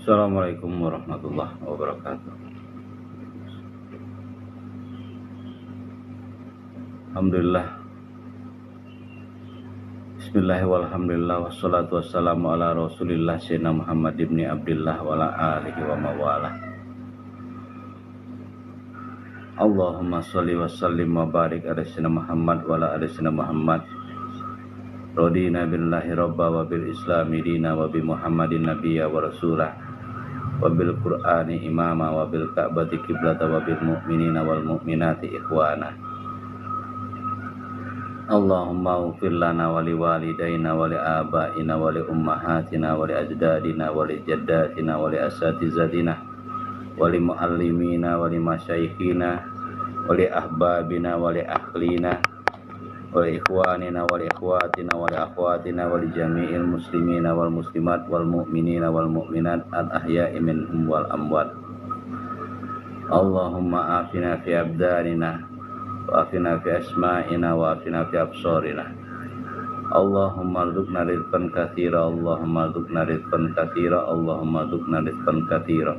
Assalamualaikum warahmatullahi wabarakatuh. Alhamdulillah. Bismillahirrahmanirrahim. Wassalatu wassalamu ala rasulillah sayyidina Muhammad ibn Abdillah wa ala alihi wa mawalah. Allahumma sholli wa sallim wa barik ala sayyidina Muhammad wa ala ali sayyidina Muhammad. Radina billahi rabba wa bil islami dina wa bi Muhammadin nabiyya wa rasulah wa bil qur'ani imama wa bil ka'bati qiblata wa bil mu'minina wal mu'minati ikhwana. Allahumma ighfir lana wa li walidayna wa li abaina wa li ummahatina wa li ajdadina wa li jaddatina wa li asatizatina wa li muallimina wa li masyayikhina wa li ahbabina wa li ahlina wa li ikhwanina wa li ikhwatina wa li akhwatina wa li jami'il muslimina wal muslimat wal mu'minina wal mu'minat al ahya'i minhum wal amwat. Allahumma afina fi abdanina wa afina fi asma'ina wa afina fi absarina. Allahumma rzuqna rizqan katsira, Allahumma rzuqna rizqan katsira, Allahumma rzuqna rizqan katsira.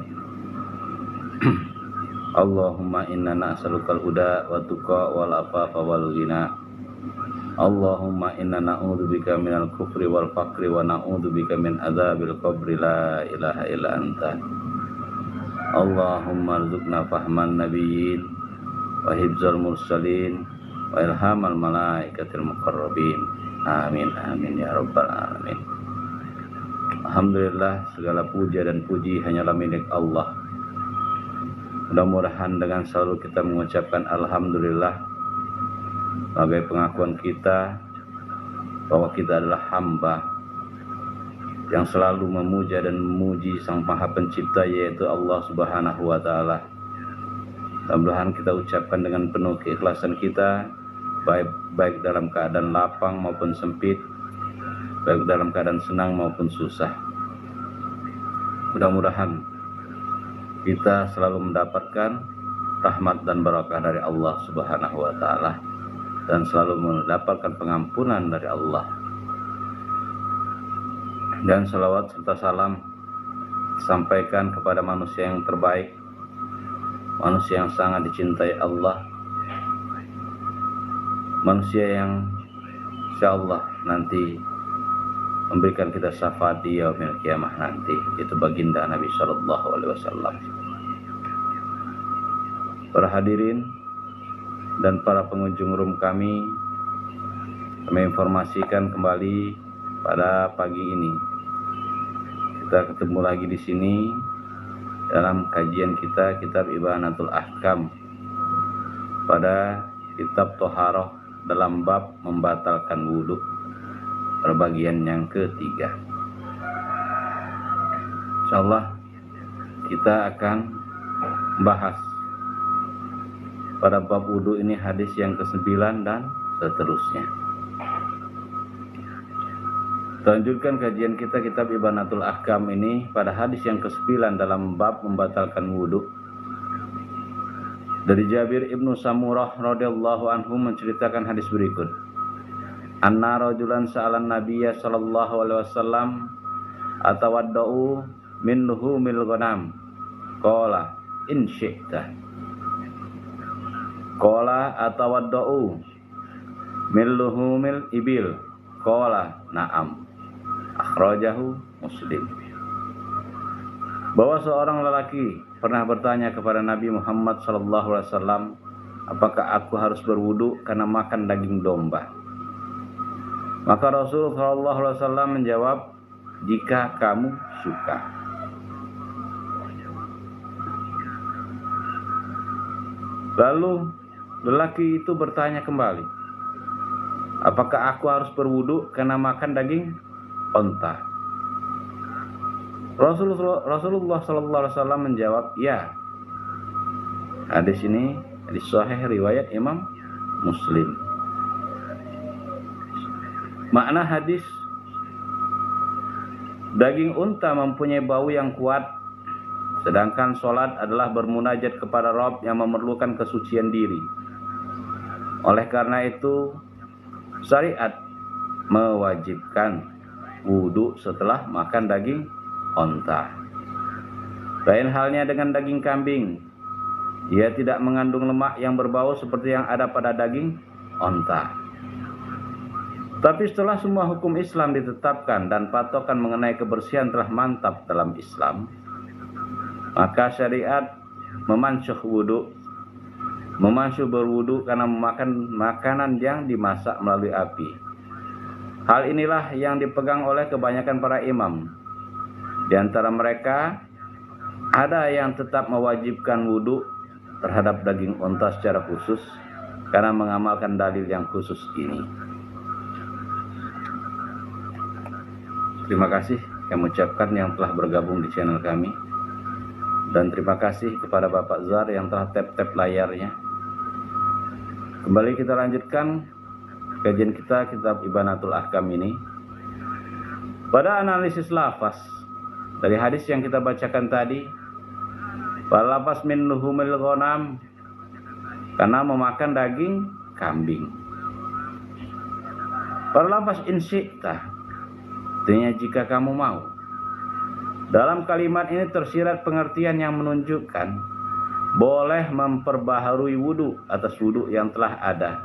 Allahumma inna nas'alukal huda wa tuqa wal afafa wal ghina. Allahumma inna na'udzubika minal kufri wal faqri wa na'udzubika min adzabil qabri la ilaha illa anta. Allahumma rzuqna fahman nabiyyin wa hifzal mursalin wa ilhamal malaikatil muqarrabin. Amin amin ya rabbal alamin. Alhamdulillah, segala puja dan puji hanyalah milik Allah. Mudah-mudahan dengan selalu kita mengucapkan alhamdulillah sebagai pengakuan kita bahwa kita adalah hamba yang selalu memuja dan memuji Sang Maha Pencipta, yaitu Allah Subhanahu wa taala. Mudah-mudahan kita ucapkan dengan penuh keikhlasan kita, baik dalam keadaan lapang maupun sempit, baik dalam keadaan senang maupun susah. Mudah-mudahan kita selalu mendapatkan rahmat dan barakah dari Allah Subhanahu wa taala dan selalu mendapatkan pengampunan dari Allah. Dan salawat serta salam sampaikan kepada manusia yang terbaik, manusia yang sangat dicintai Allah, manusia yang insyaallah nanti memberikan kita syafaat di yaumil kiamah nanti, itu baginda Nabi sallallahu alaihi wasallam. Para hadirin dan para pengunjung room kami informasikan kembali pada pagi ini kita ketemu lagi di sini dalam kajian kita kitab Ibanatul Ahkam pada kitab Toharoh dalam bab membatalkan wudhu perbagian yang ketiga. Insyaallah kita akan bahas pada bab wudhu ini hadis yang ke-9 dan seterusnya. Lanjutkan kajian kita kitab Ibanatul Ahkam ini pada hadis yang ke-9 dalam bab membatalkan wudhu. Dari Jabir ibnu Samurah radhiyallahu anhu menceritakan hadis berikut. Anna rajulan sa'alan nabiyya sallallahu alaihi wasallam atawaddau min luhumil ghanam. Qala in syi'ta. Qala atawaddau min luhumil ibil. Qala na'am. Akhrajahu Muslim. Bahwa seorang lelaki pernah bertanya kepada Nabi Muhammad SAW, apakah aku harus berwudu karena makan daging domba? Maka Rasulullah SAW menjawab, jika kamu suka. Lalu lelaki itu bertanya kembali, apakah aku harus berwudu karena makan daging onta? Rasulullah SAW menjawab, ya. Hadis ini hadis sahih riwayat Imam Muslim. Makna hadis, daging unta mempunyai bau yang kuat, sedangkan sholat adalah bermunajat kepada Rabb yang memerlukan kesucian diri. Oleh karena itu, syariat mewajibkan wudu setelah makan daging onta. Lain halnya dengan daging kambing. Ia tidak mengandung lemak yang berbau seperti yang ada pada daging onta. Tapi setelah semua hukum Islam ditetapkan dan patokan mengenai kebersihan telah mantap dalam Islam, maka syariat memansuh berwudu karena memakan makanan yang dimasak melalui api. Hal inilah yang dipegang oleh kebanyakan para imam. Di antara mereka ada yang tetap mewajibkan wudu terhadap daging unta secara khusus karena mengamalkan dalil yang khusus ini. Terima kasih kami ucapkan yang telah bergabung di channel kami, dan terima kasih kepada Bapak Zar yang telah tap-tap layarnya. Kembali kita lanjutkan kajian kita kitab Ibanatul Ahkam ini. Pada analisis lafaz dari hadis yang kita bacakan tadi, pada lafaz min luhumil ghanam, karena memakan daging kambing. Pada lafaz in syi'ta, artinya jika kamu mau. Dalam kalimat ini tersirat pengertian yang menunjukkan boleh memperbaharui wudu atas wudu yang telah ada.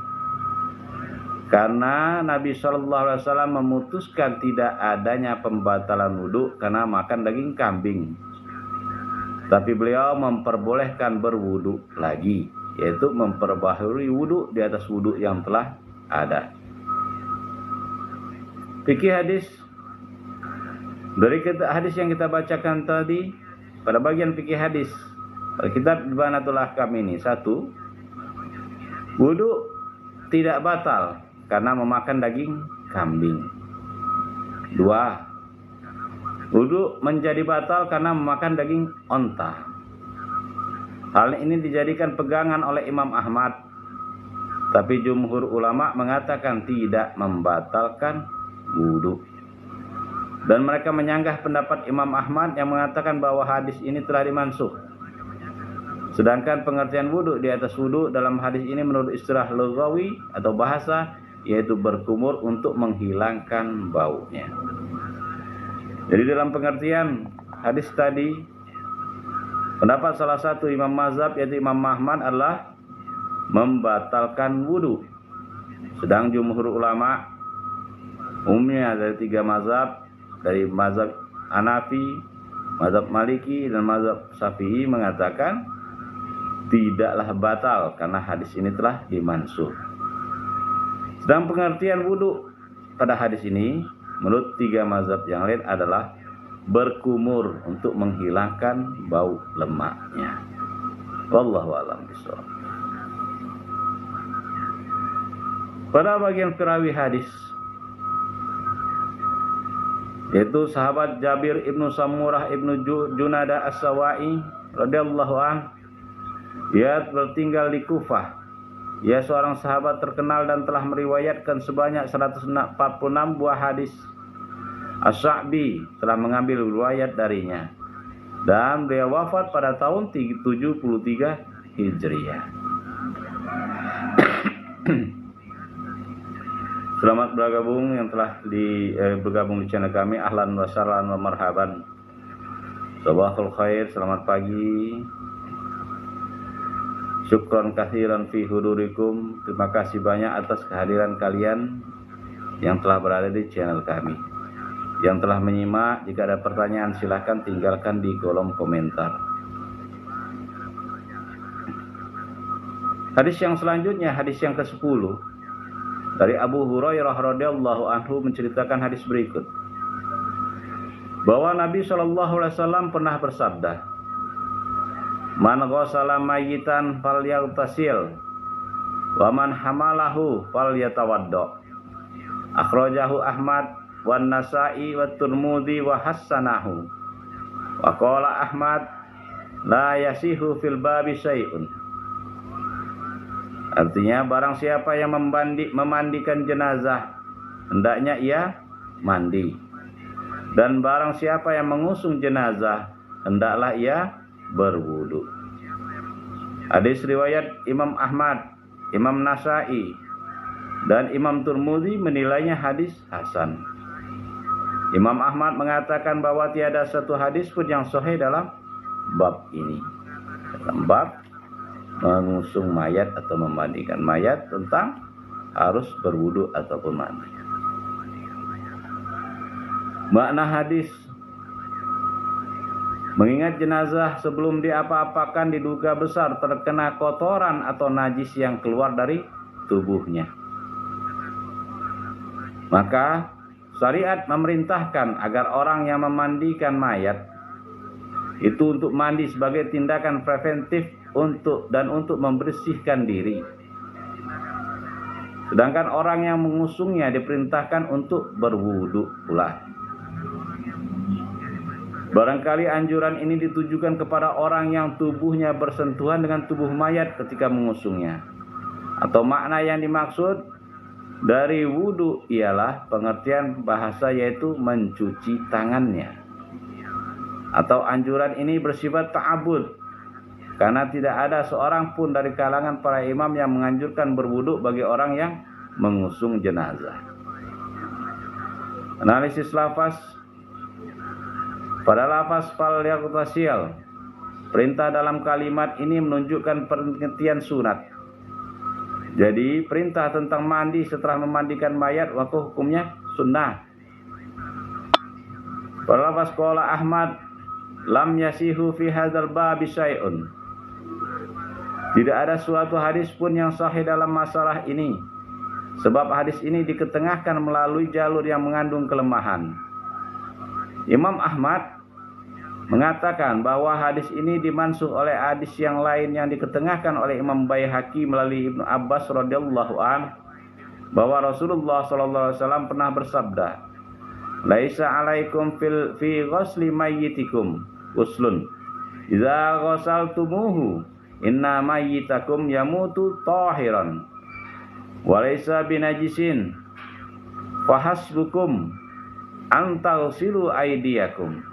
Karena Nabi SAW memutuskan tidak adanya pembatalan wudu karena makan daging kambing. Tapi beliau memperbolehkan berwudu lagi, yaitu memperbaharui wudu di atas wudu yang telah ada. Fikih hadis. Dari hadis yang kita bacakan tadi, pada bagian fikih hadis pada kitab Ibanatul Ahkam ini, 1. Wudu tidak batal karena memakan daging kambing. 2. Wudu menjadi batal karena memakan daging onta. Hal ini dijadikan pegangan oleh Imam Ahmad, tapi jumhur ulama mengatakan tidak membatalkan wudu. Dan mereka menyanggah pendapat Imam Ahmad yang mengatakan bahwa hadis ini telah dimansuh. Sedangkan pengertian wudu di atas wudu dalam hadis ini menurut istilah lughawi atau bahasa, yaitu berkumur untuk menghilangkan baunya. Jadi dalam pengertian hadis tadi, pendapat salah satu imam mazhab yaitu Imam Ahmad adalah membatalkan wudu. Sedang jumhur ulama umumnya dari 3 mazhab, dari mazhab Hanafi, mazhab Maliki, dan mazhab Syafi'i mengatakan tidaklah batal karena hadis ini telah dimansuh. Sedang pengertian wudu pada hadis ini menurut 3 mazhab yang lain adalah berkumur untuk menghilangkan bau lemaknya. Wallahu a'lam bishawab. Pada bagian perawi hadis, yaitu sahabat Jabir ibnu Samurah ibnu Junada As-Sawai radhiyallahu an, ia bertinggal di Kufah. Ia seorang sahabat terkenal dan telah meriwayatkan sebanyak 146 buah hadis. As-Sa'bi telah mengambil riwayat darinya, dan beliau wafat pada tahun 73 Hijriah. Selamat bergabung yang telah bergabung di channel kami. Ahlan wa sahlan wa marhaban. Sabahul khair, selamat pagi. Syukran katsiran fi hudurikum. Terima kasih banyak atas kehadiran kalian yang telah berada di channel kami. Yang telah menyimak, jika ada pertanyaan silahkan tinggalkan di kolom komentar. Hadis yang selanjutnya, hadis yang ke-10. Dari Abu Hurairah radhiyallahu anhu menceritakan hadis berikut, bahwa Nabi SAW pernah bersabda, "Man ghassala mayyitan falyaghtasil, wa man hamalahu falyatawaddo." Akhrajahu Ahmad wan Nasa'i wat Tirmidzi wa hassanahu. Wa qala Ahmad, la yasihu fil babi syai'un. Artinya, barang siapa yang memandikan jenazah, hendaknya ia mandi. Dan barang siapa yang mengusung jenazah, hendaklah ia berwudu. Hadis riwayat Imam Ahmad, Imam Nasa'i, dan Imam Tirmidzi menilainya hadis hasan. Imam Ahmad mengatakan bahwa tiada satu hadis pun yang sahih dalam bab ini, dalam bab mengusung mayat atau memandikan mayat, tentang harus berwudu ataupun mandi. Makna hadis: mengingat jenazah sebelum diapa-apakan diduga besar terkena kotoran atau najis yang keluar dari tubuhnya. Maka syariat memerintahkan agar orang yang memandikan mayat itu untuk mandi sebagai tindakan preventif untuk membersihkan diri. Sedangkan orang yang mengusungnya diperintahkan untuk berwudu pula. Barangkali anjuran ini ditujukan kepada orang yang tubuhnya bersentuhan dengan tubuh mayat ketika mengusungnya. Atau makna yang dimaksud dari wudu ialah pengertian bahasa, yaitu mencuci tangannya. Atau anjuran ini bersifat ta'abud, karena tidak ada seorang pun dari kalangan para imam yang menganjurkan berwudu bagi orang yang mengusung jenazah. Analisis lafaz. Pada lafaz fal yaghtasil, perintah dalam kalimat ini menunjukkan pengertian sunat. Jadi perintah tentang mandi setelah memandikan mayat, maka hukumnya sunnah. Pada lafaz qala Ahmad, lam yasihu fi hadzal bab syai'un. Tidak ada suatu hadis pun yang sahih dalam masalah ini, sebab hadis ini diketengahkan melalui jalur yang mengandung kelemahan. Imam Ahmad mengatakan bahwa hadis ini dimansuh oleh hadis yang lain yang diketengahkan oleh Imam Baihaqi melalui Ibnu Abbas radhiyallahu an, bahwa Rasulullah sallallahu alaihi wasallam pernah bersabda, "Laisa alaikum fi ghusli mayyitikum ghuslun. Idza ghasaltumuhu inna mayyitakum yamutu tahiran wa laysa binajisin fahasbukum antalsilu aydiyakum."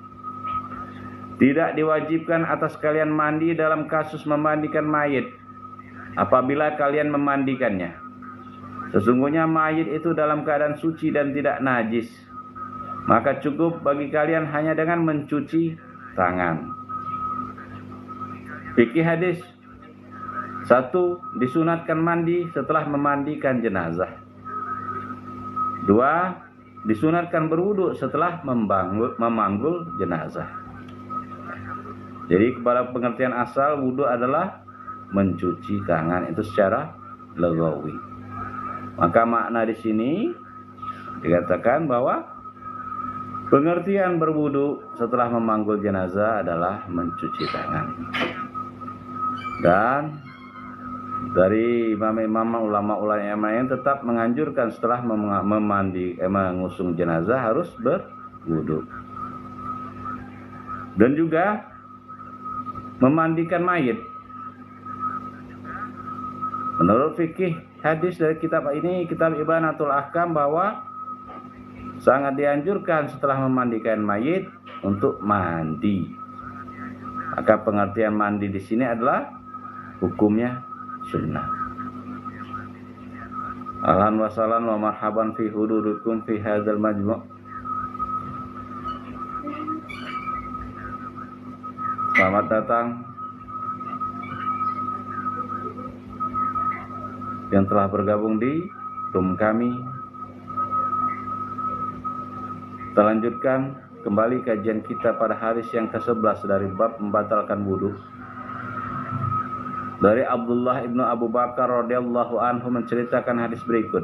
Tidak diwajibkan atas kalian mandi dalam kasus memandikan mayit apabila kalian memandikannya. Sesungguhnya mayit itu dalam keadaan suci dan tidak najis. Maka cukup bagi kalian hanya dengan mencuci tangan. Fikih hadis: 1. Disunatkan mandi setelah memandikan jenazah. 2. Disunatkan berwudu setelah memanggul jenazah. Jadi kepada pengertian asal, wudu adalah mencuci tangan, itu secara lughawi. Maka makna di sini dikatakan bahwa pengertian berwudu setelah memanggul jenazah adalah mencuci tangan. Dan dari imam-imam ulama-ulama yang lain tetap menganjurkan setelah mengusung jenazah harus berwudu. Dan juga memandikan mayit. Menurut fikih hadis dari kitab ini, kitab Ibanatul Ahkam, bahwa sangat dianjurkan setelah memandikan mayit untuk mandi. Maka pengertian mandi di sini adalah hukumnya sunnah. Ahlan wa sahlan wa marhaban fi hudurikum fi hadzal majmu'. Selamat datang yang telah bergabung di room kami. Kita lanjutkan kembali kajian kita pada hadis yang ke-11 dari bab membatalkan wudu. Dari Abdullah ibnu Abu Bakar radhiyallahu anhu menceritakan hadis berikut.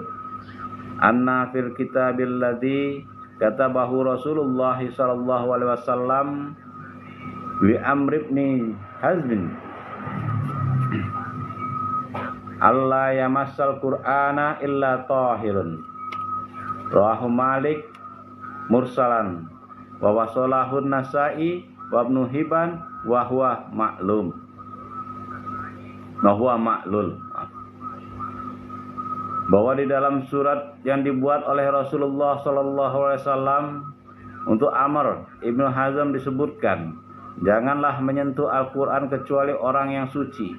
Anna fil kitabil ladzi katabahu Rasulullah sallallahu alaihi wasallam li Amr ibn Hazm Allah yamassal Qur'ana illa tahirun. Rawahu Malik mursalan wa wasalahun Nasa'i wa Ibnu Hibban wa huwa ma'lum. Bahwa di dalam surat yang dibuat oleh Rasulullah sallallahu alaihi wasallam untuk Amr ibnu Hazm disebutkan, janganlah menyentuh Al-Quran kecuali orang yang suci.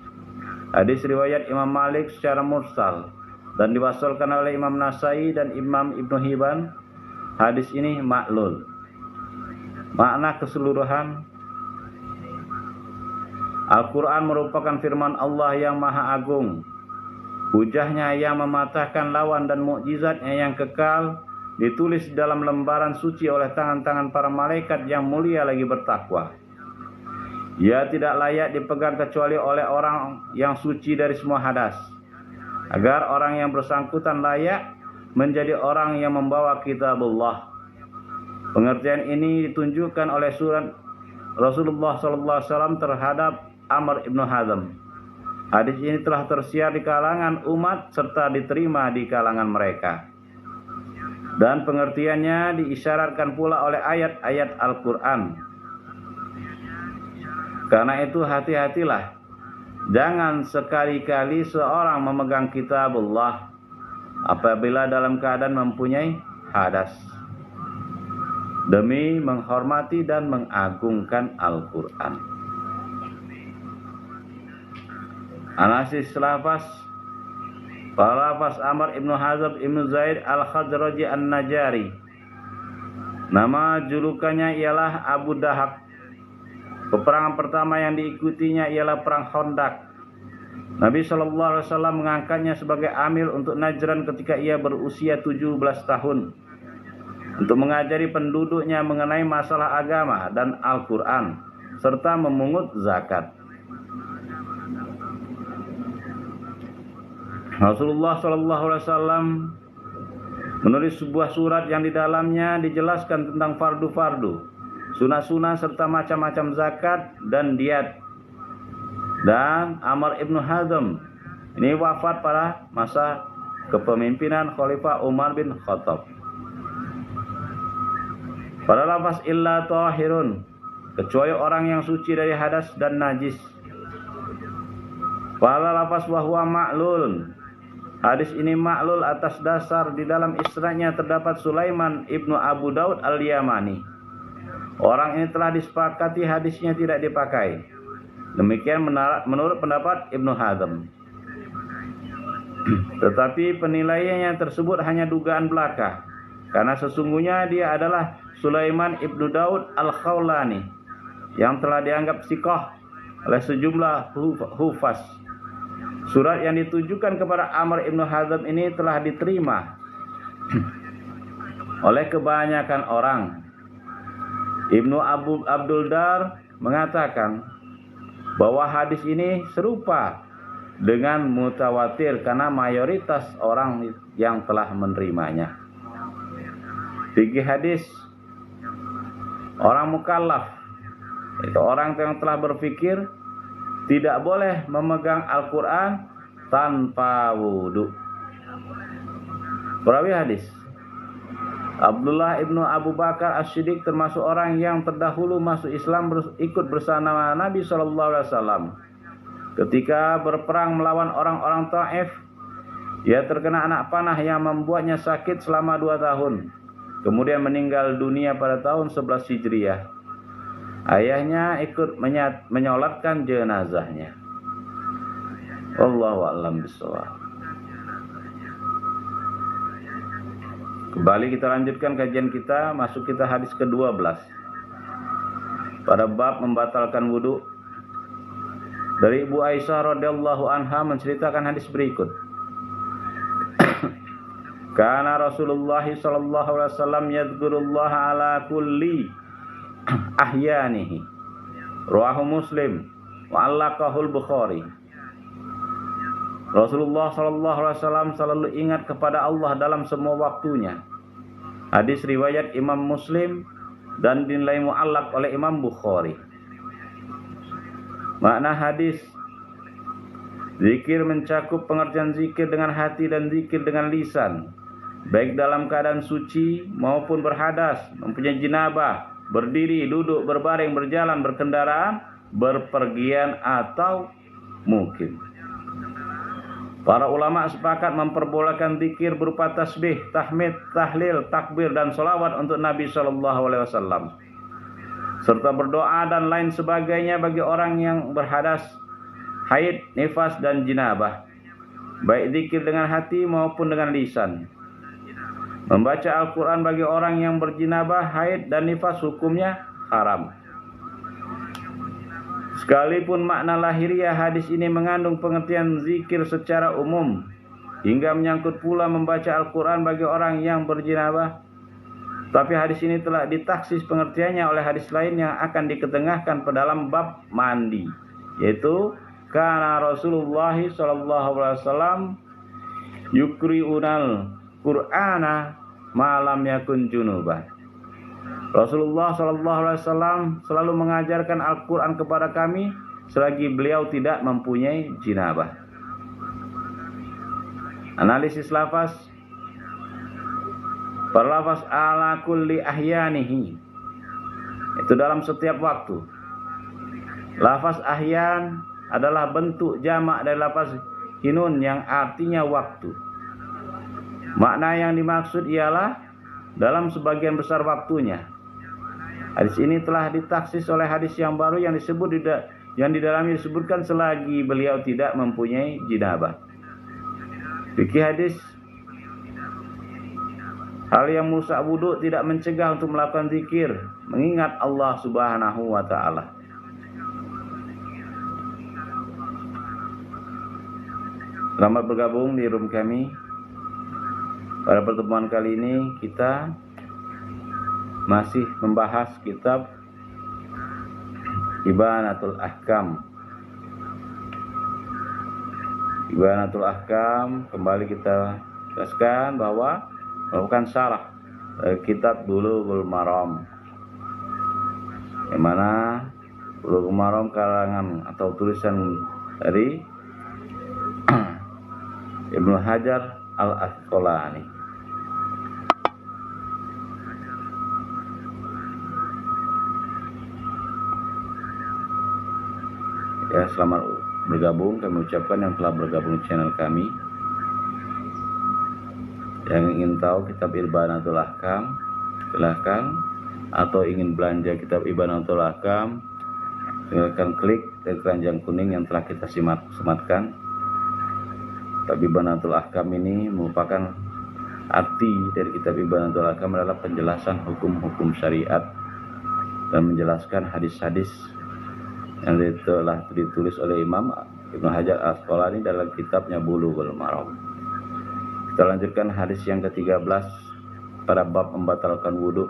Hadis riwayat Imam Malik secara mursal dan diwasalkan oleh Imam Nasa'i dan Imam Ibnu Hibban. Hadis ini maklul. Makna keseluruhan Al-Quran merupakan firman Allah yang maha agung. Hujahnya yang mematahkan lawan dan mukjizatnya yang kekal ditulis dalam lembaran suci oleh tangan-tangan para malaikat yang mulia lagi bertakwa. Ia tidak layak dipegang kecuali oleh orang yang suci dari semua hadas, agar orang yang bersangkutan layak menjadi orang yang membawa kitabullah. Pengertian ini ditunjukkan oleh surat Rasulullah SAW terhadap Amr ibn Hazm. Hadis ini telah tersiar di kalangan umat serta diterima di kalangan mereka. Dan pengertiannya diisyaratkan pula oleh ayat-ayat Al-Quran. Karena itu hati-hatilah, jangan sekali-kali seorang memegang kitabullah apabila dalam keadaan mempunyai hadas, demi menghormati dan mengagungkan Al-Quran. Analisis lafaz. Para lafaz Amr ibn Hazm ibn Zaid al-Khazraji an-Najari. Nama julukannya ialah Abu Dahab. Peperangan pertama yang diikutinya ialah perang Khandaq. Nabi SAW mengangkatnya sebagai amir untuk Najran ketika ia berusia 17 tahun, untuk mengajari penduduknya mengenai masalah agama dan Al-Quran, serta memungut zakat. Rasulullah SAW menulis sebuah surat yang di dalamnya dijelaskan tentang fardu-fardu, sunah-sunah serta macam-macam zakat dan diat. Dan Amr ibn Hazm ini wafat pada masa kepemimpinan Khalifah Umar bin Khattab. Pada lafaz illa tahirun, kecuali orang yang suci dari hadas dan najis. Pada lafaz wahwa ma'lulun, hadis ini maklul atas dasar di dalam isnadnya terdapat Sulaiman ibnu Abu Daud al-Yamani. Orang ini telah disepakati hadisnya tidak dipakai. Demikian menurut pendapat Ibnu Hazm. Tetapi penilaiannya tersebut hanya dugaan belaka, karena sesungguhnya dia adalah Sulaiman ibnu Daud al-Khawlani yang telah dianggap siqah oleh sejumlah hufaz. Surat yang ditujukan kepada Amr ibn Hazm ini telah diterima oleh kebanyakan orang. Ibnu Abdul Dar mengatakan bahwa hadis ini serupa dengan mutawatir karena mayoritas orang yang telah menerimanya. Fikih hadis, orang mukallaf, itu orang yang telah berpikir, tidak boleh memegang Al-Quran tanpa wudu. Perawi hadis Abdullah ibnu Abu Bakar As-Siddiq termasuk orang yang terdahulu masuk Islam ikut bersama Nabi SAW. Ketika berperang melawan orang-orang Taif, ia terkena anak panah yang membuatnya sakit selama 2 tahun. Kemudian meninggal dunia pada tahun 11 Hijriah. Ayahnya ikut menyolatkan jenazahnya. Wallahu a'lam bishawab. Kembali kita lanjutkan kajian kita, masuk kita hadis ke-12. Pada bab membatalkan wudu. Dari Ibu Aisyah radhiyallahu anha menceritakan hadis berikut. Kana Rasulullah sallallahu alaihi wasallam yadhkurullaha ala kulli ahyanihi. Rawahu Muslim wa allaqahul Bukhari. Rasulullah SAW selalu ingat kepada Allah dalam semua waktunya. Hadis riwayat Imam Muslim dan dinilai mu'allaq oleh Imam Bukhari. Makna hadis, zikir mencakup pengertian zikir dengan hati dan zikir dengan lisan, baik dalam keadaan suci maupun berhadas, mempunyai jinabah, berdiri, duduk, berbaring, berjalan, berkendaraan, berpergian atau mukim. Para ulama sepakat memperbolehkan zikir berupa tasbih, tahmid, tahlil, takbir dan salawat untuk Nabi SAW, serta berdoa dan lain sebagainya bagi orang yang berhadas, haid, nifas dan jinabah, baik zikir dengan hati maupun dengan lisan. Membaca Al-Quran bagi orang yang berjinabah, haid dan nifas hukumnya haram. Sekalipun makna lahiriah hadis ini mengandung pengertian zikir secara umum, hingga menyangkut pula membaca Al-Quran bagi orang yang berjinabah, tapi hadis ini telah ditaksis pengertiannya oleh hadis lain yang akan diketengahkan pada dalam bab mandi, yaitu kana Rasulullah SAW yukri'unal Qur'ana malam yakun junubah. Rasulullah SAW selalu mengajarkan Al-Quran kepada kami selagi beliau tidak mempunyai jinabah. Analisis lafaz. Berlafaz ala kulli ahyanihi, itu dalam setiap waktu. Lafaz ahyan adalah bentuk jamak dari lafaz hinun yang artinya waktu. Makna yang dimaksud ialah dalam sebagian besar waktunya. Hadis ini telah ditaksis oleh hadis yang baru yang di dalamnya disebutkan selagi beliau tidak mempunyai jinabah. Fikih hadis, hal yang merusak wudu tidak mencegah untuk melakukan zikir, mengingat Allah Subhanahu wa taala. Selamat bergabung di room kami. Pada pertemuan kali ini kita masih membahas kitab Ibanatul Ahkam. Ibanatul Ahkam, kembali kita jelaskan bahwa merupakan syarah kitab Bulughul Maram, yang mana Bulughul Maram karangan atau tulisan dari Ibnu Hajar Al-Asqalani. Ya, selamat bergabung kami ucapkan yang telah bergabung di channel kami. Yang ingin tahu kitab Ibanatul Ahkam, silakan, atau ingin belanja kitab Ibanatul Ahkam, silakan klik di keranjang kuning yang telah kita sematkan. Kitab Ibanatul Ahkam ini merupakan arti dari kitab Ibanatul Ahkam adalah penjelasan hukum-hukum syariat dan menjelaskan hadis-hadis yang telah ditulis oleh Imam Ibnu Hajar Al-Asqalani dalam kitabnya Bulughul Maram. Kita lanjutkan hadis yang ke-13 pada bab membatalkan wudu.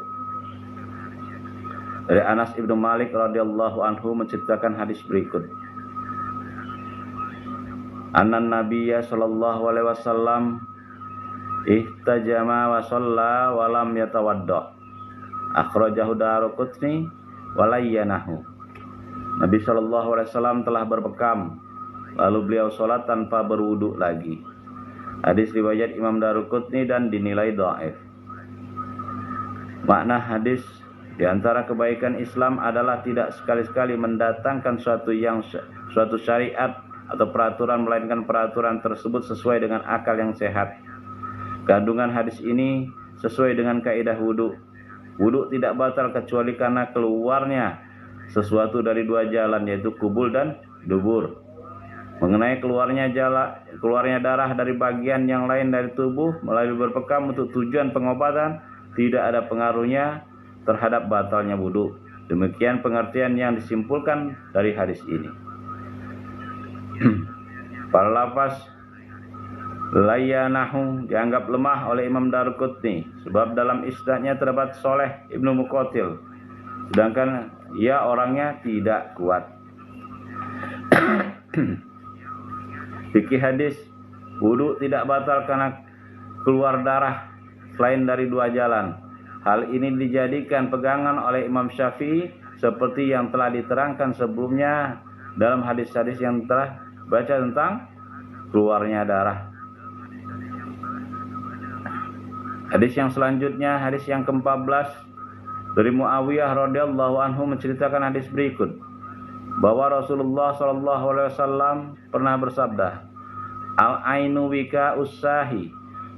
Dari Anas Ibnu Malik radhiyallahu anhu menceritakan hadis berikut. Annan Nabiyya sallallahu alaihi wasallam ihtajama wa shalla wa lam yatawadda. Akhrajahu Daruqutni wa layyanahu. Nabi sallallahu alaihi wasallam telah berbekam, lalu beliau sholat tanpa berwudu lagi. Hadis riwayat Imam Daruqutni dan dinilai dhaif. Makna hadis, di antara kebaikan Islam adalah tidak sekali-sekali mendatangkan suatu syariat atau peraturan, melainkan peraturan tersebut sesuai dengan akal yang sehat. Kandungan hadis ini sesuai dengan kaidah wudu. Wudu tidak batal kecuali karena keluarnya sesuatu dari dua jalan, yaitu kubul dan dubur. Mengenai keluarnya darah dari bagian yang lain dari tubuh melalui berbekam untuk tujuan pengobatan, tidak ada pengaruhnya terhadap batalnya wudu. Demikian pengertian yang disimpulkan dari hadis ini. Para lafaz layyanahu dianggap lemah oleh Imam Daruqutni sebab dalam isnadnya terdapat Sholeh Ibnu Muqatil, sedangkan ia orangnya tidak kuat. Fikih hadis, wudu tidak batal karena keluar darah selain dari dua jalan. Hal ini dijadikan pegangan oleh Imam Syafi'i seperti yang telah diterangkan sebelumnya dalam hadis-hadis yang telah baca tentang keluarnya darah. Hadis yang selanjutnya, hadis yang ke-14 dari Muawiyah radhiyallahu anhu menceritakan hadis berikut, bahwa Rasulullah sallallahu alaihi wasallam pernah bersabda, al-ainu wika usahi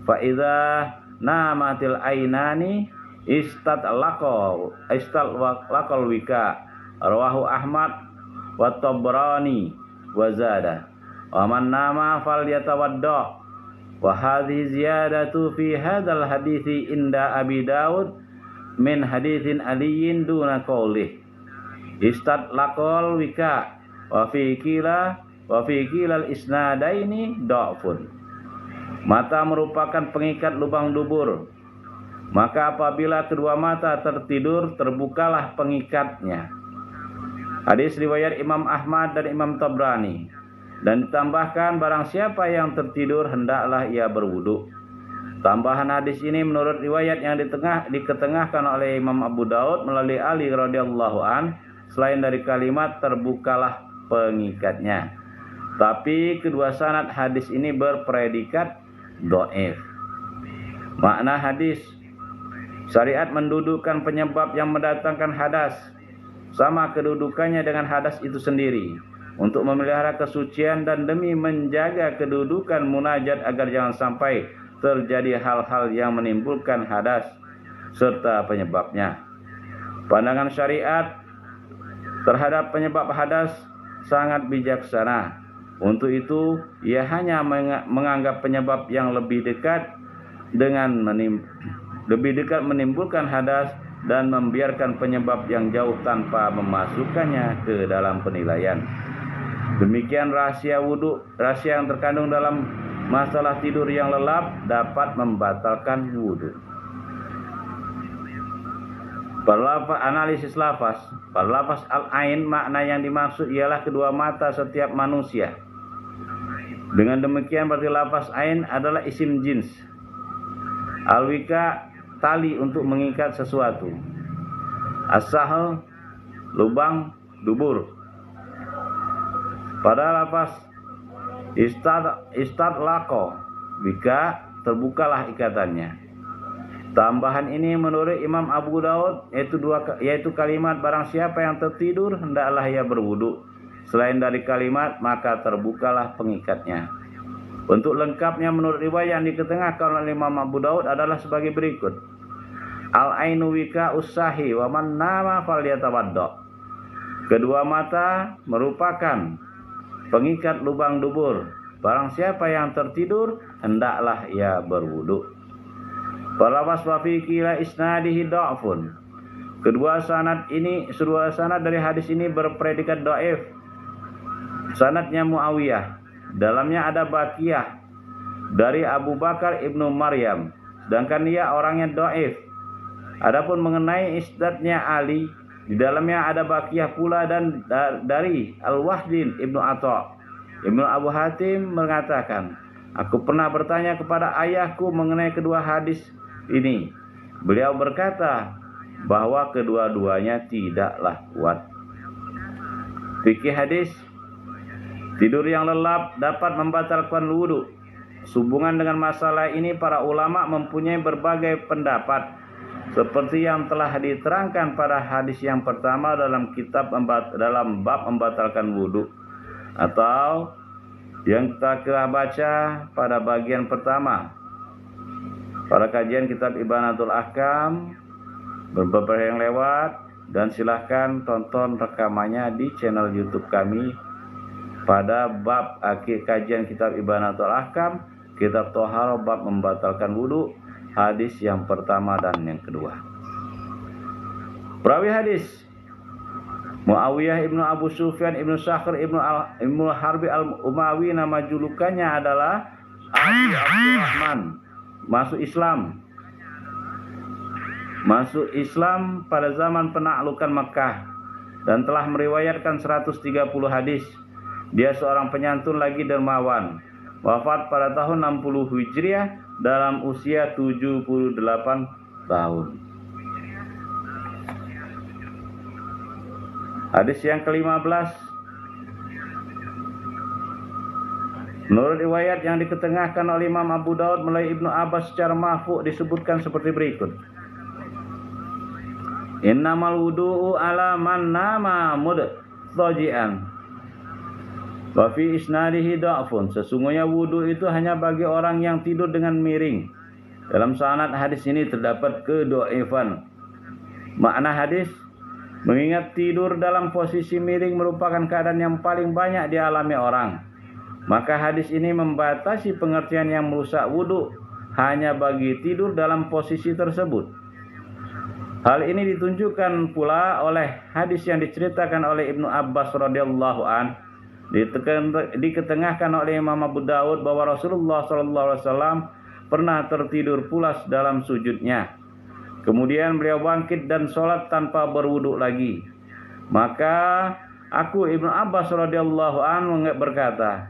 fa idza namatil ainani istalaqal wika. Rawahu Ahmad wa Tabrani wa zada wa man nama falyatawadda. Wa hadhihi ziyadatu fi hadzal hadithi inda Abi Daud min haditsin Aliyin duna qaulih istalaqal wika wa fi kilal isnadaini dha'fun. Mata merupakan pengikat lubang dubur, maka apabila kedua mata tertidur, terbukalah pengikatnya. Hadis riwayat Imam Ahmad dan Imam Tabrani. Dan ditambahkan, barang siapa yang tertidur hendaklah ia berwudu. Tambahan hadis ini menurut riwayat yang diketengahkan oleh Imam Abu Daud melalui Ali radhiyallahu an, selain dari kalimat terbukalah pengikatnya. Tapi kedua sanad hadis ini berpredikat dhaif. Makna hadis: syariat mendudukkan penyebab yang mendatangkan hadas, sama kedudukannya dengan hadas itu sendiri, untuk memelihara kesucian dan demi menjaga kedudukan munajat agar jangan sampai terjadi hal-hal yang menimbulkan hadas serta penyebabnya. Pandangan syariat terhadap penyebab hadas sangat bijaksana. Untuk itu, ia hanya menganggap penyebab yang lebih dekat menimbulkan hadas dan membiarkan penyebab yang jauh tanpa memasukkannya ke dalam penilaian. Demikian rahasia wudu, rahasia yang terkandung dalam masalah tidur yang lelap dapat membatalkan wudu. Analisis lafaz. Pada lafaz al-ain, makna yang dimaksud ialah kedua mata setiap manusia. Dengan demikian berarti lafaz ain adalah isim jins. Al-wika, tali untuk mengikat sesuatu. As-sahl, lubang dubur. Pada lafaz istadlaqo, wika, terbukalah ikatannya. Tambahan ini menurut Imam Abu Daud yaitu kalimat barang siapa yang tertidur hendaklah ia berwudu. Selain dari kalimat maka terbukalah pengikatnya. Untuk lengkapnya menurut riwayat yang diketengahkan oleh Imam Abu Daud adalah sebagai berikut. Al-ainu wika usahi wa man nama falyatawaddo. Kedua mata merupakan pengikat lubang dubur. Barang siapa yang tertidur hendaklah ia berwudu. Falafaz wa fi kila isnadihi dha'fun. Kedua sanad dari hadis ini berpredikat dhaif. Sanadnya Muawiyah, dalamnya ada Bakiyah dari Abu Bakar ibnu Maryam, sedangkan dia orangnya dhaif. Adapun mengenai isnadnya Ali, di dalamnya ada Bakiyah pula dan dari Al-Wahdin ibnu Atha. Ibnu Abu Hatim mengatakan, aku pernah bertanya kepada ayahku mengenai kedua hadis ini. Beliau berkata bahwa kedua-duanya tidaklah kuat. Fikih hadis: tidur yang lelap dapat membatalkan wudu. Sehubungan dengan masalah ini para ulama mempunyai berbagai pendapat, seperti yang telah diterangkan pada hadis yang pertama dalam bab membatalkan wudu, atau yang kita baca pada bagian pertama pada kajian kitab Ibanatul Ahkam beberapa yang lewat, dan silahkan tonton rekamannya di channel YouTube kami pada bab akhir kajian kitab Ibanatul Ahkam, kitab Toharo bab membatalkan wudu, hadis yang pertama dan yang kedua. Perawi hadis Muawiyah ibnu Abu Sufyan ibnu Sakhr ibnu Harbi al-Umawi, nama julukannya adalah Abu Abdurrahman. Masuk Islam pada zaman penaklukan Mekah dan telah meriwayatkan 130 hadis. Dia seorang penyantun lagi dermawan. Wafat pada tahun 60 Hijriah dalam usia 78 tahun. Hadis yang ke-15. Menurut riwayat yang diketengahkan oleh Imam Abu Daud melalui Ibnu Abbas secara mahfu' disebutkan seperti berikut. Innamal wudu'u ala man nama mudtaji'an wa fi isnadihi dha'fun. Sesungguhnya wudu itu hanya bagi orang yang tidur dengan miring. Dalam sanad hadis ini terdapat kedhaifan. Makna hadis: mengingat tidur dalam posisi miring merupakan keadaan yang paling banyak dialami orang, maka hadis ini membatasi pengertian yang merusak wudu hanya bagi tidur dalam posisi tersebut. Hal ini ditunjukkan pula oleh hadis yang diceritakan oleh Ibnu Abbas radhiyallahu an, diketengahkan oleh Imam Abu Daud bahwa Rasulullah SAW pernah tertidur pulas dalam sujudnya. Kemudian beliau bangkit dan sholat tanpa berwudu lagi. Maka aku Ibnu Abbas radhiyallahu an berkata,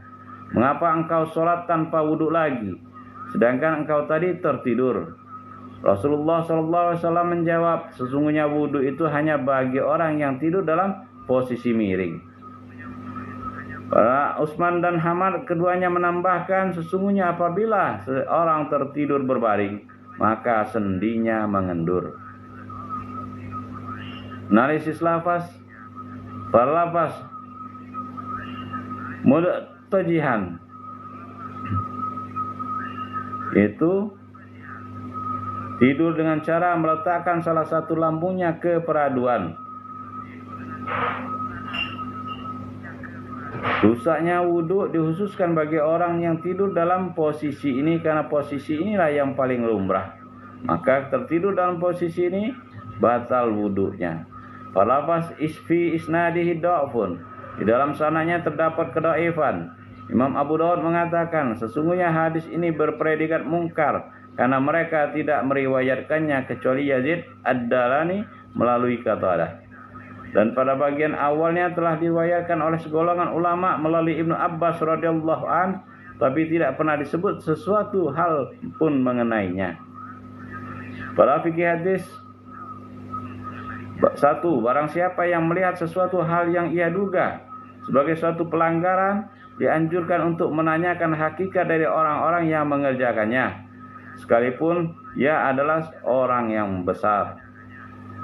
"Mengapa engkau sholat tanpa wudu lagi, sedangkan engkau tadi tertidur?" Rasulullah SAW menjawab, "Sesungguhnya wudu itu hanya bagi orang yang tidur dalam posisi miring." Para Utsman dan Hamad keduanya menambahkan, "Sesungguhnya apabila seorang tertidur berbaring, maka sendinya mengendur." Analisis lafaz. Para lafaz mu'tajihan yaitu tidur dengan cara meletakkan salah satu lambungnya ke peraduan. Rusaknya wudhu dikhususkan bagi orang yang tidur dalam posisi ini karena posisi inilah yang paling lumrah. Maka tertidur dalam posisi ini batal wudhunya. Falafaz isfi isnadihi dha'fun. Di dalam sanadnya terdapat kedaifan. Imam Abu Daud mengatakan, sesungguhnya hadis ini berpredikat mungkar karena mereka tidak meriwayatkannya kecuali Yazid ad-Dalani melalui Qatadah. Dan pada bagian awalnya telah diriwayatkan oleh segolongan ulama melalui Ibnu Abbas radhiyallahu an, tapi tidak pernah disebut sesuatu hal pun mengenainya. Para fikih hadis. 1. Barang siapa yang melihat sesuatu hal yang ia duga sebagai suatu pelanggaran, dianjurkan untuk menanyakan hakikat dari orang-orang yang mengerjakannya, sekalipun ia adalah orang yang besar.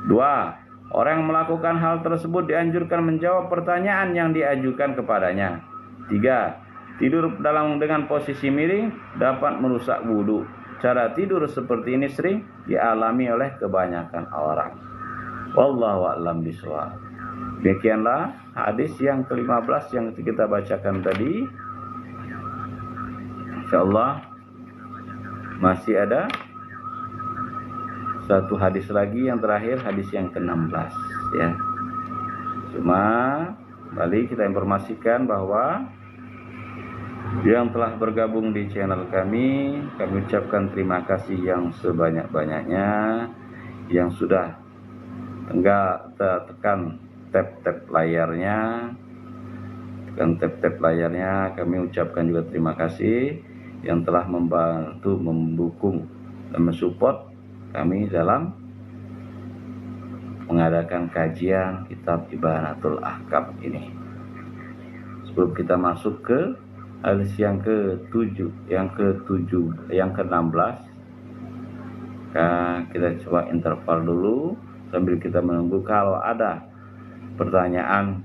2. Orang yang melakukan hal tersebut dianjurkan menjawab pertanyaan yang diajukan kepadanya. 3. Tidur dengan posisi miring dapat merusak wudhu. Cara tidur seperti ini sering dialami oleh kebanyakan orang. Wallahu a'lam bishawab. Demikianlah hadis yang ke-15 yang kita bacakan tadi. Insyaallah masih ada satu hadis lagi yang terakhir, hadis yang ke-16 ya. Cuma kembali kita informasikan bahwa yang telah bergabung di channel kami ucapkan terima kasih yang sebanyak-banyaknya. Yang sudah tekan tap layarnya, kami ucapkan juga terima kasih yang telah membantu, mendukung dan mensupport kami dalam mengadakan kajian kitab Ibanatul Ahkam ini. Sebelum kita masuk ke hadis yang ke-16, kita coba interval dulu sambil kita menunggu. Kalau ada pertanyaan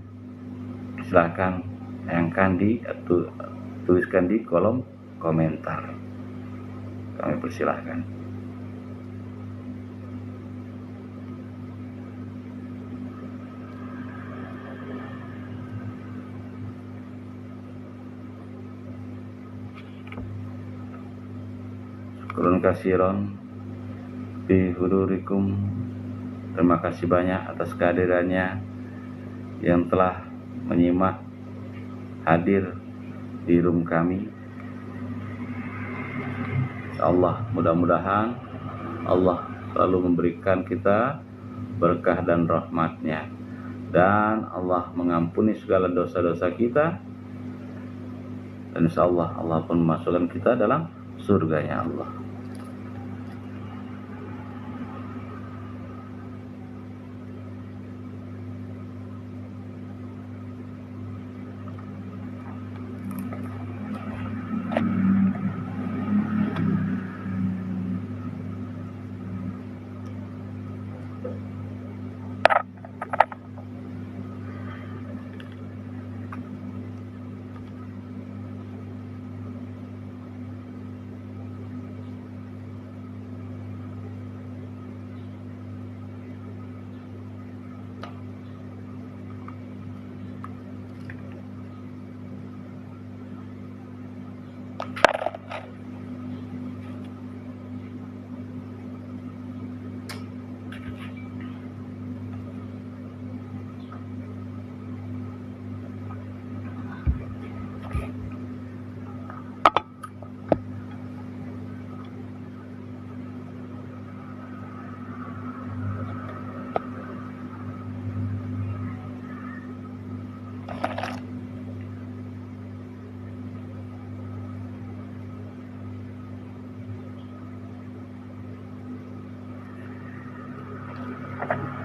silahkan tuliskan di kolom komentar, kami persilahkan. Syukuran kasiron bi hudurikum. Terima kasih banyak atas kehadirannya yang telah menyimak, hadir di room kami. Insyaallah mudah-mudahan Allah selalu memberikan kita berkah dan rahmatnya, dan Allah mengampuni segala dosa-dosa kita, dan insyaallah Allah pun memasukkan kita dalam surganya Allah.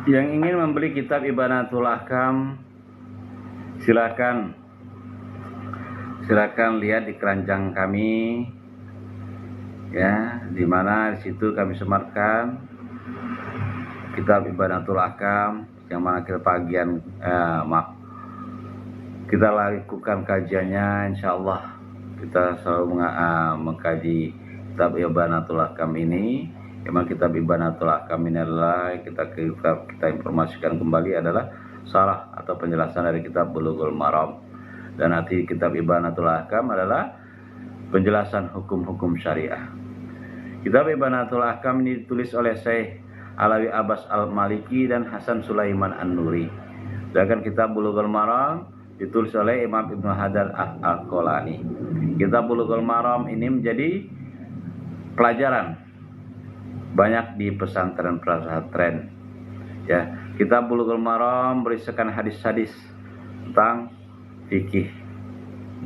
Yang ingin membeli kitab Ibanatul Ahkam, silakan lihat di keranjang kami, ya, di mana di situ kami sematkan kitab Ibanatul Ahkam, yang mana kita lakukan kajiannya. Insya Allah kita selalu mengkaji kitab Ibanatul Ahkam ini. Memang kitab Ibanatul Ahkam ini adalah kita informasikan kembali adalah salah atau penjelasan dari kitab Bulughul Maram. Dan arti kitab Ibanatul Ahkam adalah penjelasan hukum-hukum syariah. Kitab Ibanatul Ahkam ini ditulis oleh Syekh Alawi Abbas Al-Maliki dan Hasan Sulaiman An-Nuri. Sedangkan kitab Bulughul Maram ditulis oleh Imam Ibnu Hajar Al-Asqalani. Kitab Bulughul Maram ini menjadi pelajaran banyak di pesantren-pesantren. Ya, kitab Bulughul Maram berisikan hadis-hadis tentang fikih.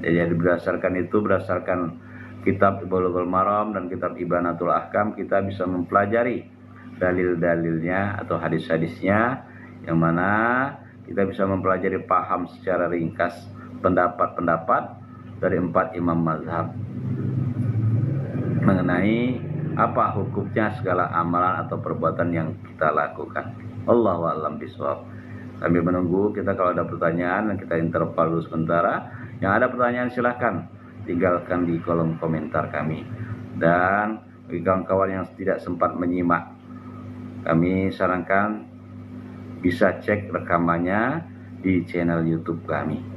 Jadi berdasarkan kitab Bulughul Maram dan kitab Ibanatul Ahkam, kita bisa mempelajari dalil-dalilnya atau hadis-hadisnya, yang mana kita bisa mempelajari paham secara ringkas pendapat-pendapat dari 4 imam mazhab mengenai apa hukumnya segala amalan atau perbuatan yang kita lakukan. Allahu a'lam bishawab. Sambil menunggu, kita kalau ada pertanyaan, dan kita interval dulu sementara. Yang ada pertanyaan silahkan tinggalkan di kolom komentar kami. Dan bagi kawan-kawan yang tidak sempat menyimak, kami sarankan bisa cek rekamannya di channel YouTube kami.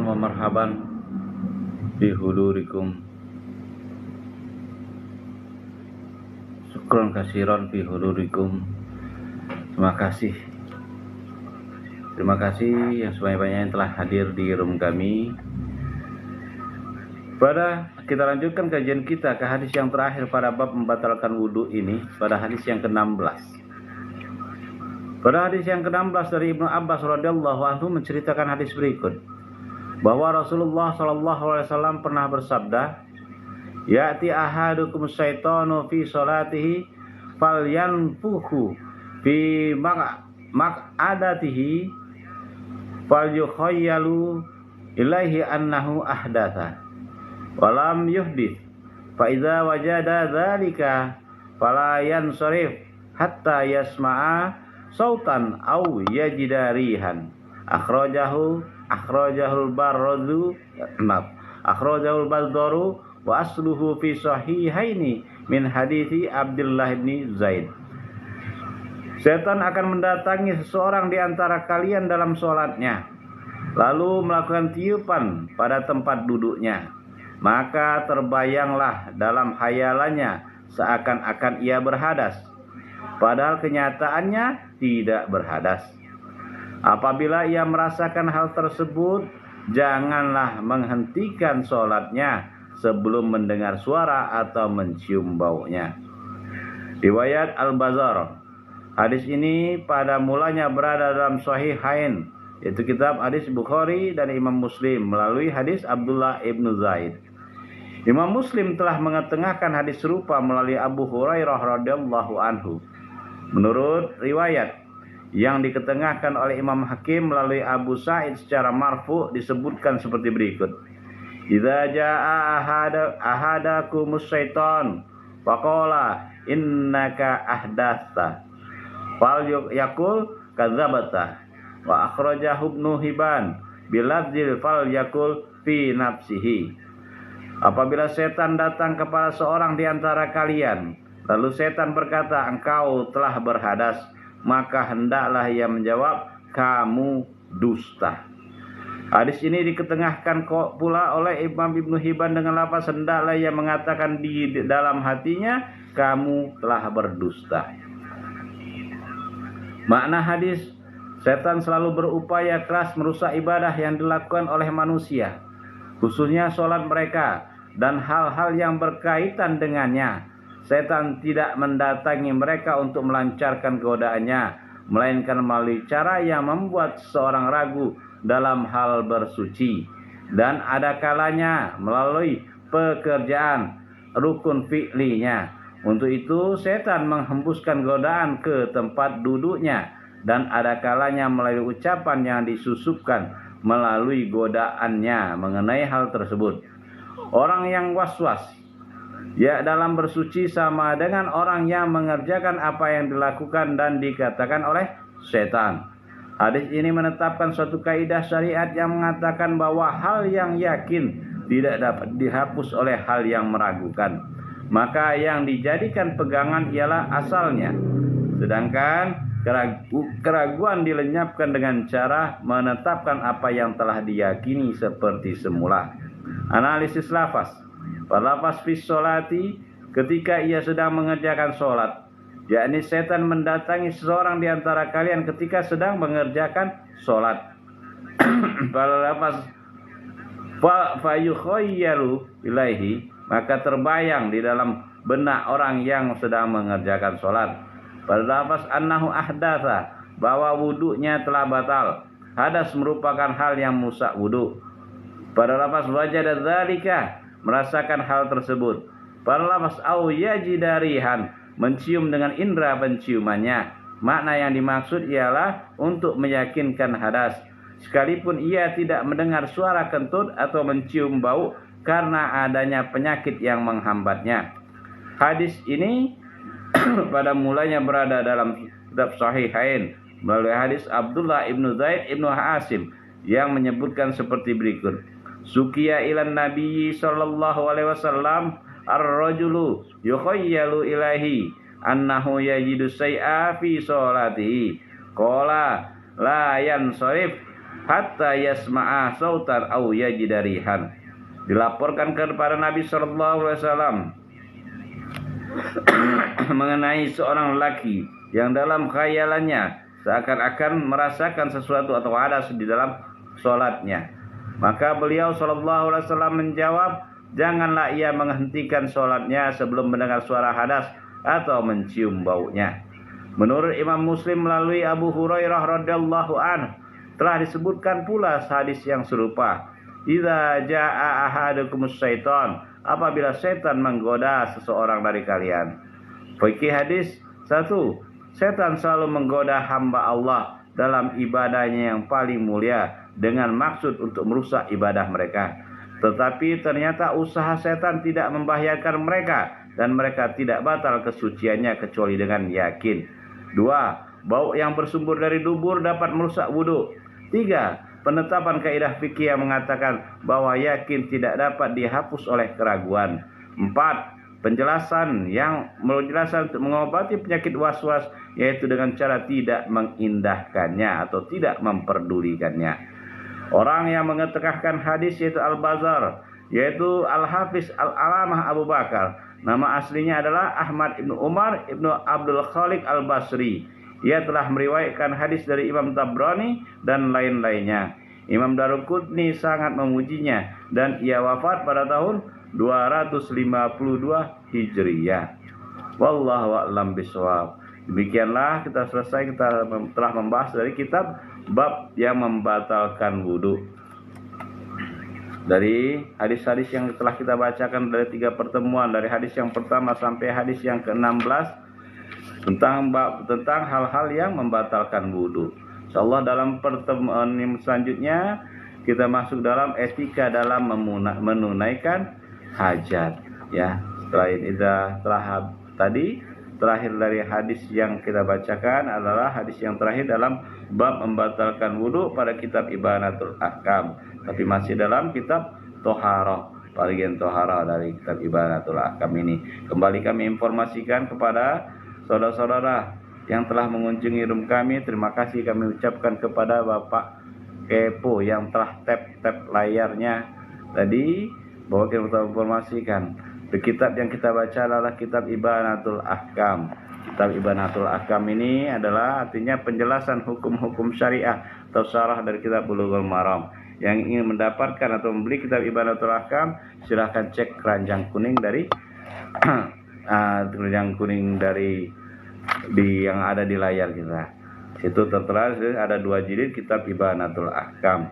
ahlan wa marhaban bi hudurikum. Syukron kasiron bi hudurikum. Terima kasih yang sebanyak-banyaknya yang telah hadir di room kami. Kita lanjutkan kajian kita ke hadis yang terakhir pada bab membatalkan wudhu ini, pada hadis yang ke-16. Pada hadis yang ke-16 dari Ibnu Abbas radhiyallahu anhu menceritakan hadis berikut, bahwa Rasulullah SAW pernah bersabda, "Ya'ti ahadukum syaitanu fi sholatihi falyanfuhu fi maq'adatihi falyukhayyalu ilaihi annahu ahdatha walam yuhdith fa idza wajada dzalika fala yansarif hatta yasma'a sautan aw yajida rihan." Akhrajahul Bazdaru wa asluhu fi sahihaini min hadithi Abdullah bin Zaid. Setan akan mendatangi seseorang di antara kalian dalam sholatnya, lalu melakukan tiupan pada tempat duduknya. Maka terbayanglah dalam hayalannya seakan-akan ia berhadas, padahal kenyataannya tidak berhadas. Apabila ia merasakan hal tersebut, janganlah menghentikan sholatnya sebelum mendengar suara atau mencium baunya. Riwayat Al-Bazzar. Hadis ini pada mulanya berada dalam Sahihain, yaitu kitab hadis Bukhari dan Imam Muslim melalui hadis Abdullah ibn Zaid. Imam Muslim telah mengetengahkan hadis serupa melalui Abu Hurairah radhiyallahu anhu. Menurut riwayat yang diketengahkan oleh Imam Hakim melalui Abu Sa'id secara marfu disebutkan seperti berikut. Idza jaa ahadakumus syaitan faqala innaka ahdatsa fal yakul kadzabata wa akhrajahu Ibnu Hibban bilafzil fal yakul fi nafsihi. Apabila setan datang kepada seorang di antara kalian, lalu setan berkata, "Engkau telah berhadas," maka hendaklah ia menjawab, "Kamu dusta." Hadis ini diketengahkan pula oleh Imam Ibnu Hibban dengan lafaz hendaklah ia mengatakan di dalam hatinya, "Kamu telah berdusta." Makna hadis, setan selalu berupaya keras merusak ibadah yang dilakukan oleh manusia, khususnya sholat mereka dan hal-hal yang berkaitan dengannya. Setan tidak mendatangi mereka untuk melancarkan godaannya, melainkan melalui cara yang membuat seseorang ragu dalam hal bersuci, dan ada kalanya melalui pekerjaan rukun fi'linya. Untuk itu setan menghembuskan godaan ke tempat duduknya, dan ada kalanya melalui ucapan yang disusupkan melalui godaannya mengenai hal tersebut. Orang yang was-was dalam bersuci sama dengan orang yang mengerjakan apa yang dilakukan dan dikatakan oleh setan. Hadis ini menetapkan suatu kaidah syariat yang mengatakan bahwa hal yang yakin tidak dapat dihapus oleh hal yang meragukan. Maka yang dijadikan pegangan ialah asalnya, sedangkan keraguan dilenyapkan dengan cara menetapkan apa yang telah diyakini seperti semula. Analisis lafaz. Pada lafaz fi sholati, ketika ia sedang mengerjakan sholat, yakni setan mendatangi seseorang di antara kalian ketika sedang mengerjakan sholat. Pada lafaz fa yukhayyalu ilaihi, maka terbayang di dalam benak orang yang sedang mengerjakan sholat. Pada lafaz annahu ahdatsa, bahwa wudunya telah batal. Hadas merupakan hal yang merusak wudu. Pada lafaz wajada dzalika, merasakan hal tersebut. Pada lafaz au yajidarihan, mencium dengan indera penciumannya. Makna yang dimaksud ialah untuk meyakinkan hadas, sekalipun ia tidak mendengar suara kentut atau mencium bau karena adanya penyakit yang menghambatnya. Hadis ini pada mulanya berada dalam kitab Sahihain melalui hadis Abdullah ibn Zaid ibn Asim yang menyebutkan seperti berikut. Sukiya ilan Nabi sallallahu alaihi wasallam ar-rajulu yukhayyalu ilahi annahu yajidu say'a fi sholatihi qala la yansarif hatta yasma'a sautan aw yajida rihan. Dilaporkan kepada Nabi sallallahu alaihi wasallam mengenai seorang lelaki yang dalam khayalannya seakan-akan merasakan sesuatu atau hadas di dalam sholatnya. Maka beliau sallallahu alaihi wasallam menjawab, janganlah ia menghentikan sholatnya sebelum mendengar suara hadas atau mencium baunya. Menurut Imam Muslim melalui Abu Hurairah radhiyallahu anhu telah disebutkan pula hadis yang serupa. Idza jaa ahadukumus syaitan, apabila setan menggoda seseorang dari kalian. Fikih hadis 1. Setan selalu menggoda hamba Allah dalam ibadahnya yang paling mulia dengan maksud untuk merusak ibadah mereka. Tetapi ternyata usaha setan tidak membahayakan mereka dan mereka tidak batal kesuciannya kecuali dengan yakin. 2. Bau yang bersumber dari dubur dapat merusak wudu. 3. Penetapan kaidah fikih yang mengatakan bahwa yakin tidak dapat dihapus oleh keraguan. 4. Penjelasan yang menjelaskan untuk mengobati penyakit was-was, yaitu dengan cara tidak mengindahkannya atau tidak memperdulikannya. Orang yang mengetengahkan hadis yaitu Al-Bazar, yaitu Al-Hafiz Al-Alamah Abu Bakar. Nama aslinya adalah Ahmad ibnu Umar ibnu Abdul Khaliq Al-Basri. Ia telah meriwayatkan hadis dari Imam Tabrani dan lain-lainnya. Imam Daruqutni sangat memujinya dan ia wafat pada tahun 252 Hijriyah. Wallahu a'lam bishawab. Demikianlah kita selesai, kita telah membahas dari kitab bab yang membatalkan wudu. Dari hadis-hadis yang telah kita bacakan dari 3 pertemuan, dari hadis yang pertama sampai hadis yang ke-16 tentang hal-hal yang membatalkan wudu. Insyaallah dalam pertemuan selanjutnya kita masuk dalam etika dalam menunaikan hajat, ya. Setelah tadi terakhir dari hadis yang kita bacakan adalah hadis yang terakhir dalam bab membatalkan wudu pada kitab Ibanatul Ahkam, tapi masih dalam kitab Toharah, bagian Toharah dari kitab Ibanatul Ahkam ini. Kembali kami informasikan kepada saudara-saudara yang telah mengunjungi room kami, terima kasih kami ucapkan kepada Bapak Kepo yang telah tap layarnya tadi, bahwa kita informasikan kitab yang kita baca adalah kitab Ibanatul Ahkam. Kitab Ibanatul Ahkam ini adalah artinya penjelasan hukum-hukum syariah atau syarah dari kitab Bulughul Maram. Yang ingin mendapatkan atau membeli kitab Ibanatul Ahkam, silahkan cek keranjang kuning dari keranjang kuning yang ada di layar kita. Situ tertera ada 2 jilid kitab Ibanatul Ahkam.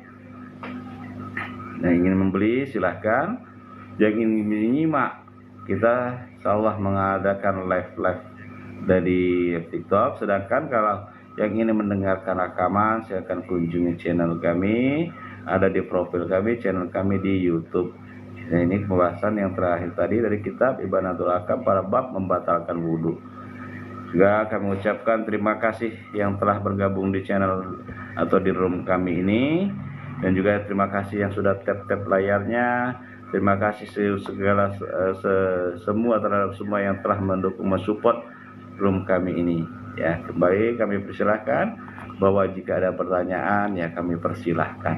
Yang ingin membeli silahkan. Yang ingin menyimak, kita insyaallah mengadakan live dari TikTok. Sedangkan kalau yang ingin mendengarkan rekaman, silahkan kunjungi channel kami, ada di profil kami, channel kami di YouTube. Nah, ini pembahasan yang terakhir tadi dari kitab Ibanatul Ahkam pada bab membatalkan wudu. Juga kami ucapkan terima kasih yang telah bergabung di channel atau di room kami ini, dan juga terima kasih yang sudah tap layarnya. Terima kasih semua terhadap semua yang telah mendukung, mensupport room kami ini. Ya, kembali kami persilahkan bahwa jika ada pertanyaan ya kami persilahkan.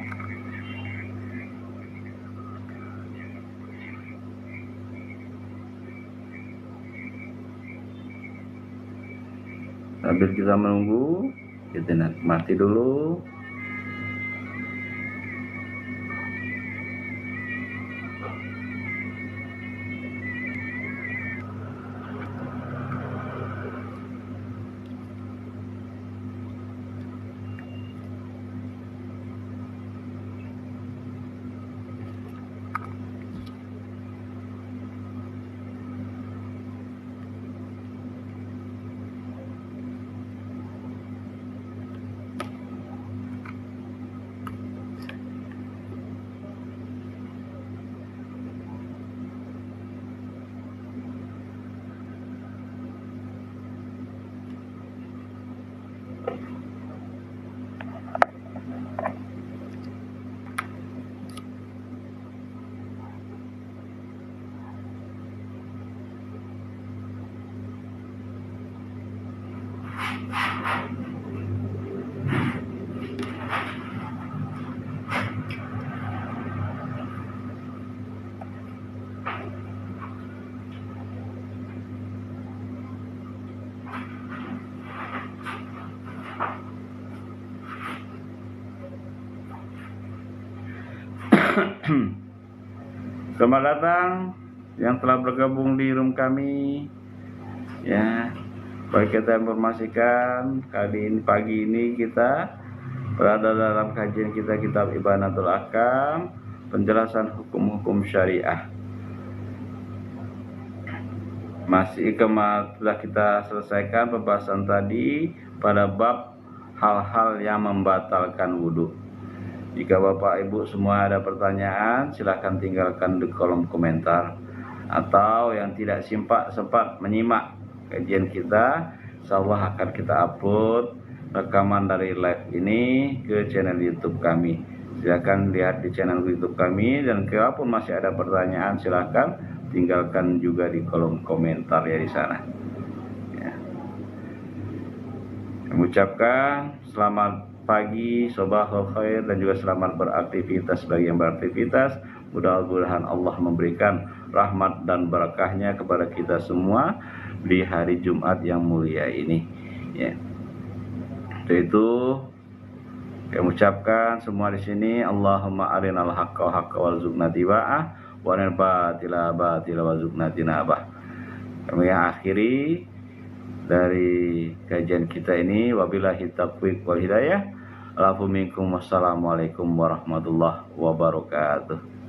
Sambil kita menunggu, kita nikmati dulu. Selamat datang yang telah bergabung di room kami. Ya, baik, kita informasikan kali ini pagi ini kita berada dalam kajian kita kitab Ibanatul Ahkam, penjelasan hukum-hukum syariah. Masih telah kita selesaikan pembahasan tadi pada bab hal-hal yang membatalkan wudhu. Jika Bapak Ibu semua ada pertanyaan, silahkan tinggalkan di kolom komentar. Atau yang tidak sempat menyimak kajian kita, insyaallah akan kita upload rekaman dari live ini ke channel YouTube kami. Silahkan lihat di channel YouTube kami, dan kalaupun masih ada pertanyaan, silahkan tinggalkan juga di kolom komentar ya di sana. Ya. Mengucapkan selamat pagi, sobahul khair, dan juga selamat beraktivitas bagi yang beraktivitas. Mudah-mudahan Allah memberikan rahmat dan barakahnya kepada kita semua di hari Jumat yang mulia ini. Ya. Itu saya ucapkan semua di sini, Allahumma arinal haqqa haqqa warzuqna tiba'ah wa arinal batila batila warzuqna tinabah. Kami akhiri dari kajian kita ini, wabillahi taufiq wal hidayah. Assalamualaikum warahmatullahi wabarakatuh.